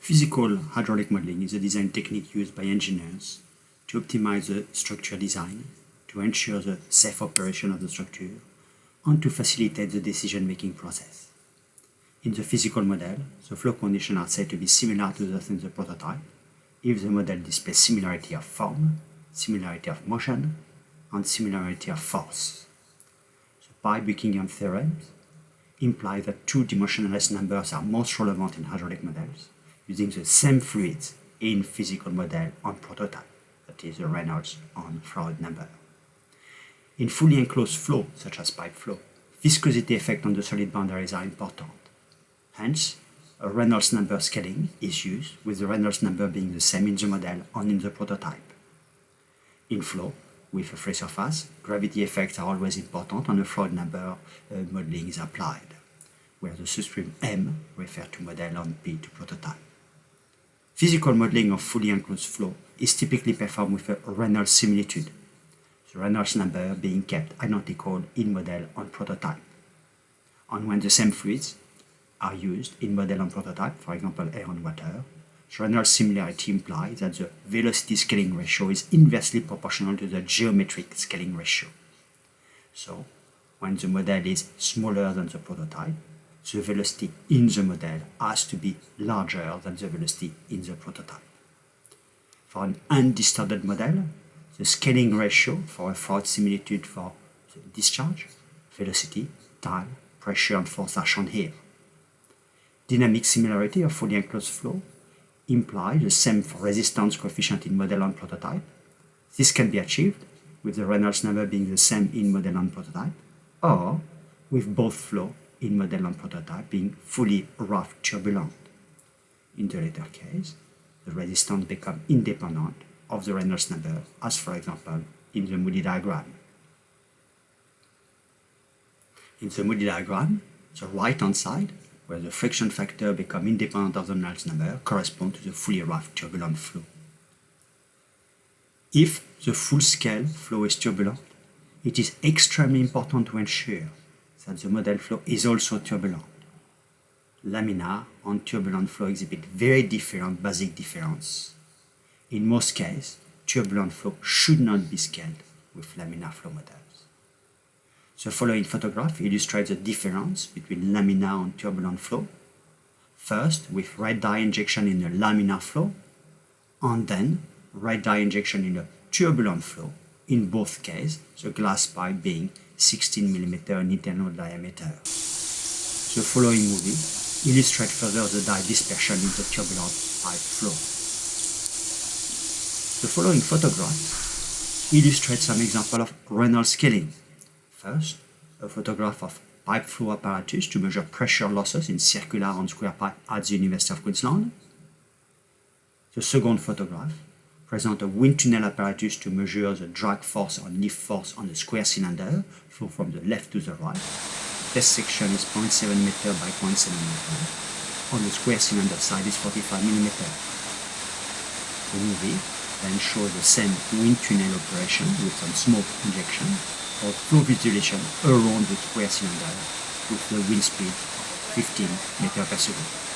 Physical hydraulic modeling is a design technique used by engineers to optimize the structure design, to ensure the safe operation of the structure, and to facilitate the decision-making process. In the physical model, the flow conditions are said to be similar to those in the prototype if the model displays similarity of form, similarity of motion, and similarity of force. The Pi-Buckingham theorem implies that two dimensionless numbers are most relevant in hydraulic models using the same fluids in physical model and prototype, that is the Reynolds and Freud number. In fully enclosed flow, such as pipe flow, viscosity effects on the solid boundaries are important. Hence, a Reynolds number scaling is used, with the Reynolds number being the same in the model and in the prototype. In flow, with a free surface, gravity effects are always important and a Freud number modeling is applied, where the subscript M refers to model and P to prototype. Physical modeling of fully enclosed flow is typically performed with a Reynolds similitude, the Reynolds number being kept identical in model and prototype. And when the same fluids are used in model and prototype, for example air and water, the Reynolds similarity implies that the velocity scaling ratio is inversely proportional to the geometric scaling ratio. So, when the model is smaller than the prototype, the velocity in the model has to be larger than the velocity in the prototype. For an undistorted model, the scaling ratio for a Freud similitude for the discharge, velocity, time, pressure, and force are shown here. Dynamic similarity of fully enclosed flow implies the same resistance coefficient in model and prototype. This can be achieved with the Reynolds number being the same in model and prototype, or with both flow in model and prototype being fully rough turbulent. In the latter case, the resistance becomes independent of the Reynolds number, as for example in the Moody diagram. In the Moody diagram, the right-hand side, where the friction factor becomes independent of the Reynolds number, corresponds to the fully rough turbulent flow. If the full-scale flow is turbulent, it is extremely important to ensure that the model flow is also turbulent. Laminar and turbulent flow exhibit very different basic differences. In most cases, turbulent flow should not be scaled with laminar flow models. The following photograph illustrates the difference between laminar and turbulent flow, first with red dye injection in a laminar flow, and then red dye injection in a turbulent flow, in both cases the glass pipe being 16 mm in internal diameter. The following movie illustrates further the dye dispersion in the turbulent pipe flow. The following photograph illustrates some example of Reynolds scaling. First, a photograph of pipe flow apparatus to measure pressure losses in circular and square pipe at the University of Queensland. The second photograph presents a wind tunnel apparatus to measure the drag force and lift force on the square cylinder, flow from the left to the right. The test section is 0.7 meter by 0.7 meter. On the square cylinder side is 45 mm. The movie then shows the same wind tunnel operation with some smoke injection or flow visualization around the square cylinder with the wind speed of 15 meters per second.